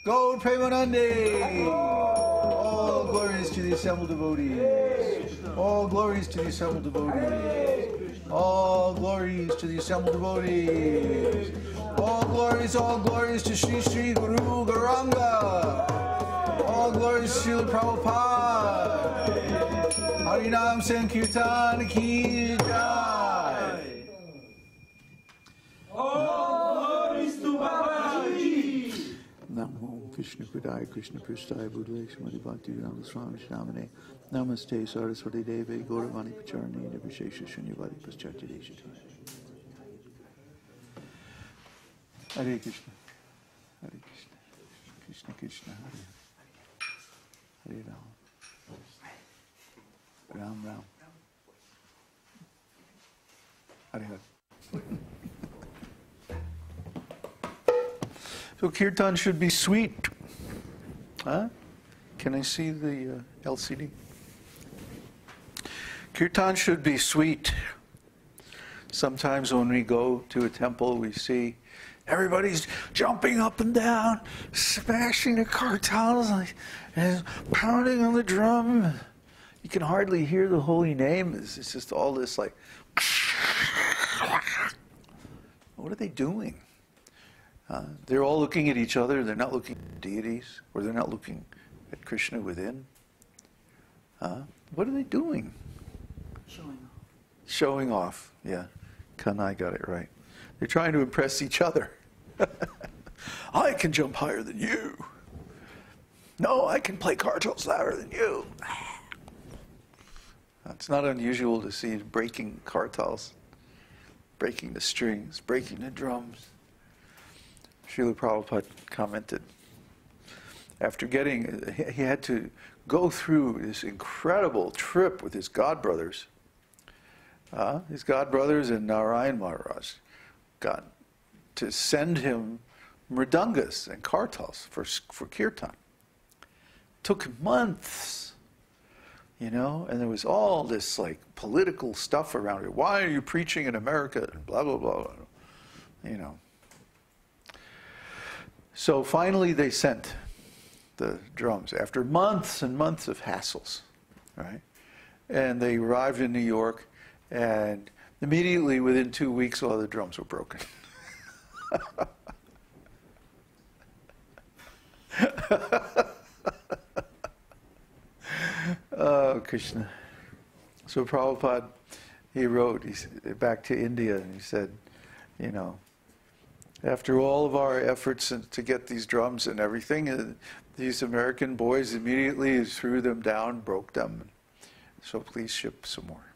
Gaur Premanande. All glories to the assembled devotees. All glories to the assembled devotees. All glories to the assembled devotees. All glories to Sri Sri Guru Gauranga. All glories to Srila Prabhupada. Harinam Sankirtan Ki Jai. All glories to Babaji. Namo Krishna Pradaya Krishna Prasthaya Buddhaya Srimati Bhakti Vedānta Swami Shamane Namaste Saraswati Deve Gauravani Pacharani Nirvishesha Shunyavadi Pascharya Deshati. Hare Krishna, Hare Krishna, Krishna Krishna, Hare Hare Ram, Ram Ram, Hare Hare. So kirtan should be sweet. Huh? Can I see the LCD? Kirtan should be sweet. Sometimes when we go to a temple, we see everybody's jumping up and down, smashing the kartals, and pounding on the drum. You can hardly hear the holy name. It's just all this like, what are they doing? They're all looking at each other. They're not looking at deities, or they're not looking at Krishna within. What are they doing? Showing off. Showing off, yeah. Kanai got it right. They're trying to impress each other. I can jump higher than you. No, I can play kartals louder than you. It's not unusual to see breaking kartals, breaking the strings, breaking the drums. Srila Prabhupada commented, after getting, he had to go through this incredible trip with his godbrothers. His godbrothers and Narayan Maharaj got to send him mridangas and kartals for kirtan. Took months, you know, and there was all this like political stuff around it. Why are you preaching in America? And blah, blah, blah, blah, you know. So finally they sent the drums after months and months of hassles, right? And they arrived in New York, and immediately within 2 weeks all the drums were broken. Oh, Krishna. So Prabhupada, he wrote back to India, and he said, you know, after all of our efforts to get these drums and everything, these American boys immediately threw them down, broke them. So please ship some more.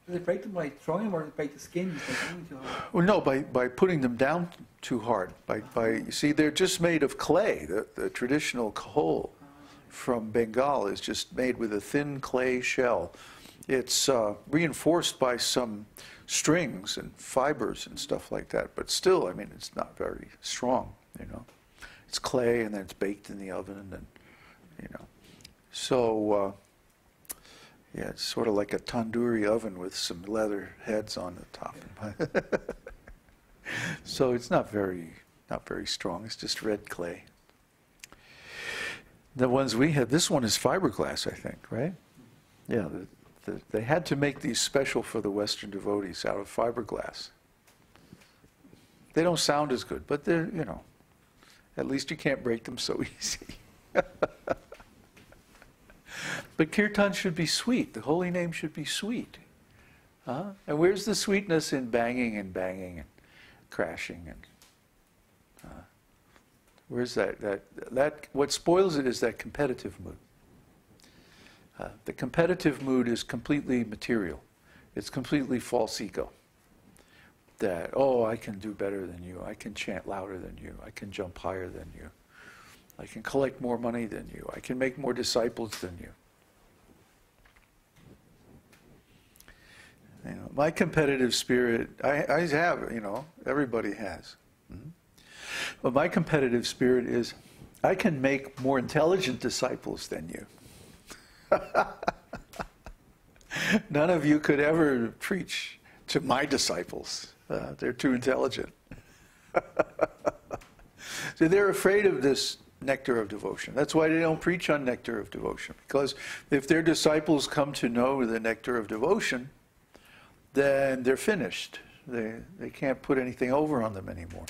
Do they break them by throwing them, or do they break the skin? Well, no, by putting them down too hard. You see, they're just made of clay. The traditional kahol from Bengal is just made with a thin clay shell. It's reinforced by some strings and fibers and stuff like that, but still, I mean, it's not very strong, you know. It's clay, and then it's baked in the oven, and you know. So, yeah, it's sort of like a tandoori oven with some leather heads on the top. So it's not very strong. It's just red clay. The ones we had, this one is fiberglass, I think, right? Yeah, they had to make these special for the Western devotees out of fiberglass. They don't sound as good, but they're, you know, at least you can't break them so easy. But kirtan should be sweet. The holy name should be sweet. And where's the sweetness in banging and crashing and where's that what spoils it is that competitive mood. The competitive mood is completely material. It's completely false ego. That, oh, I can do better than you. I can chant louder than you. I can jump higher than you. I can collect more money than you. I can make more disciples than you. You know, my competitive spirit, I have, you know, everybody has. But my competitive spirit is, I can make more intelligent disciples than you. None of you could ever preach to my disciples. They're too intelligent. So they're afraid of this nectar of devotion. That's why they don't preach on nectar of devotion. Because if their disciples come to know the nectar of devotion, then they're finished. They can't put anything over on them anymore.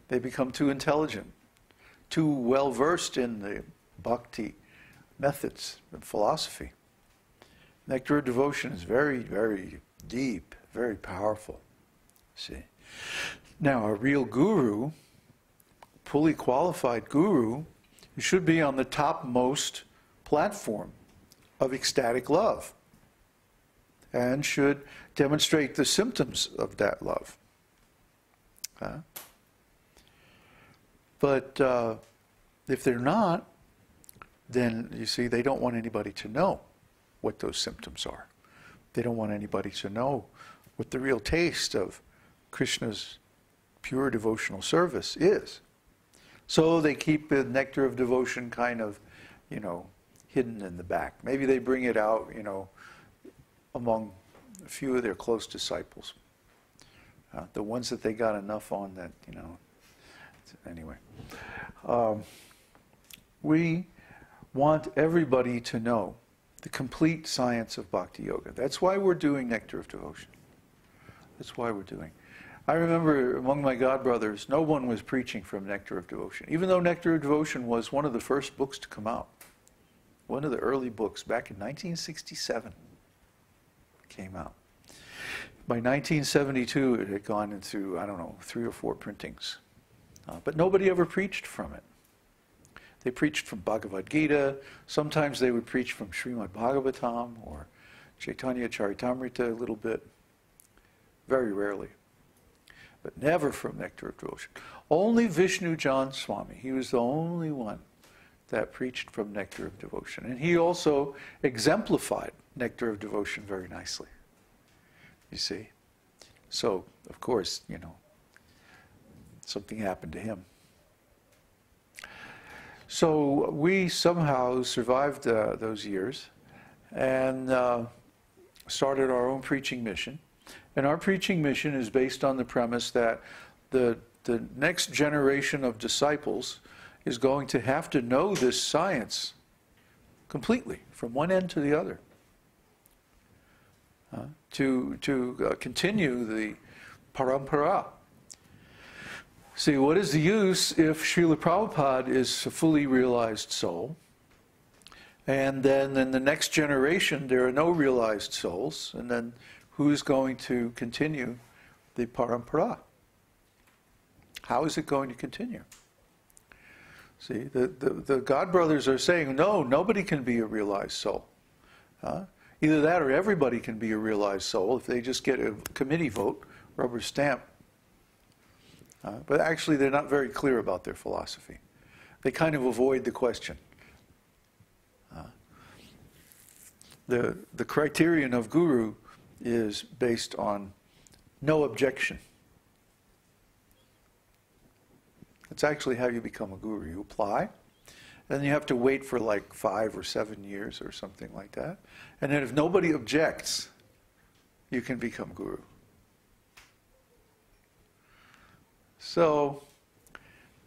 They become too intelligent, too well versed in the bhakti methods and philosophy. Nectar of devotion is very, very deep, very powerful. See? Now, a real guru, fully qualified guru, should be on the topmost platform of ecstatic love and should demonstrate the symptoms of that love. But if they're not, then you see, they don't want anybody to know what those symptoms are. They don't want anybody to know what the real taste of Krishna's pure devotional service is. So they keep the nectar of devotion kind of, hidden in the back. Maybe they bring it out, among a few of their close disciples. The ones that they got enough on that, anyway. We want everybody to know the complete science of Bhakti Yoga. That's why we're doing Nectar of Devotion. That's why we're doing. I remember among my godbrothers, no one was preaching from Nectar of Devotion, even though Nectar of Devotion was one of the first books to come out. One of the early books, back in 1967, came out. By 1972, it had gone into, 3 or 4 printings. But nobody ever preached from it. They preached from Bhagavad-gītā. Sometimes they would preach from Śrīmad-Bhāgavatam or Caitanya-caritāmṛta a little bit. Very rarely. But never from Nectar of Devotion. Only Vishnu Jan Swami. He was the only one that preached from Nectar of Devotion. And he also exemplified Nectar of Devotion very nicely. You see? So, of course, something happened to him. So we somehow survived those years and started our own preaching mission. And our preaching mission is based on the premise that the next generation of disciples is going to have to know this science completely, from one end to the other, to continue the parampara. See, what is the use if Srila Prabhupada is a fully realized soul, and then in the next generation there are no realized souls, and then who's going to continue the parampara? How is it going to continue? See, the God brothers are saying, no, nobody can be a realized soul. Either that or everybody can be a realized soul if they just get a committee vote, rubber stamp. But actually they're not very clear about their philosophy. They kind of avoid the question. The criterion of guru is based on no objection. It's actually how you become a guru. You apply, and then you have to wait for like 5 or 7 years or something like that. And then if nobody objects, you can become guru. So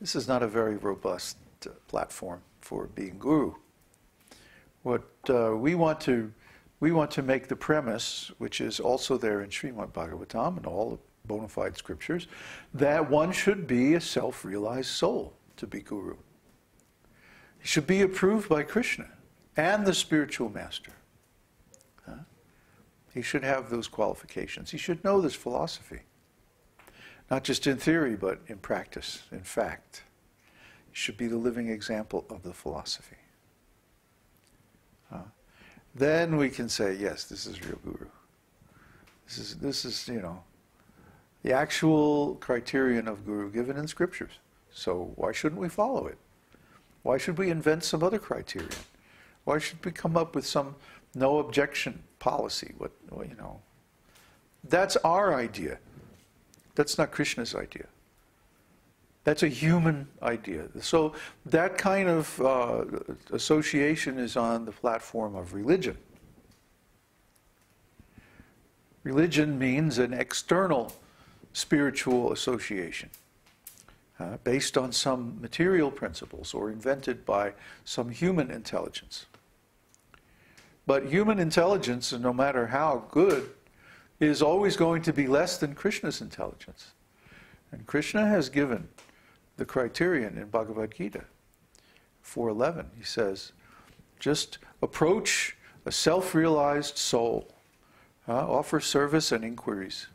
this is not a very robust platform for being guru. What we want to make the premise, which is also there in Śrīmad-Bhāgavatam and all the bona fide scriptures, that one should be a self-realized soul to be guru. He should be approved by Krishna and the spiritual master. He should have those qualifications. He should know this philosophy. Not just in theory, but in practice, in fact. He should be the living example of the philosophy. Then we can say, yes, this is real guru. This is the actual criterion of guru given in scriptures. So why shouldn't we follow it? Why should we invent some other criterion? Why should we come up with some no objection policy? That's our idea. That's not Krishna's idea. That's a human idea. So that kind of association is on the platform of religion. Religion means an external spiritual association. based on some material principles or invented by some human intelligence. But human intelligence, no matter how good, is always going to be less than Krishna's intelligence. And Krishna has given the criterion in Bhagavad-gītā 4:11. He says, just approach a self-realized soul, offer service and inquiries.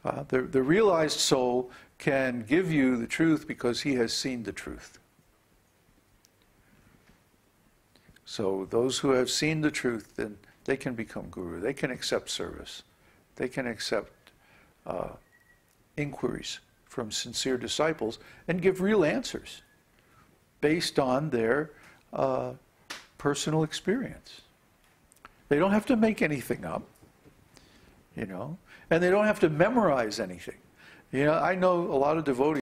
The realized soul can give you the truth because he has seen the truth. So those who have seen the truth, then they can become guru. They can accept service. They can accept inquiries from sincere disciples and give real answers based on their personal experience. They don't have to make anything up, and they don't have to memorize anything. I know a lot of devotees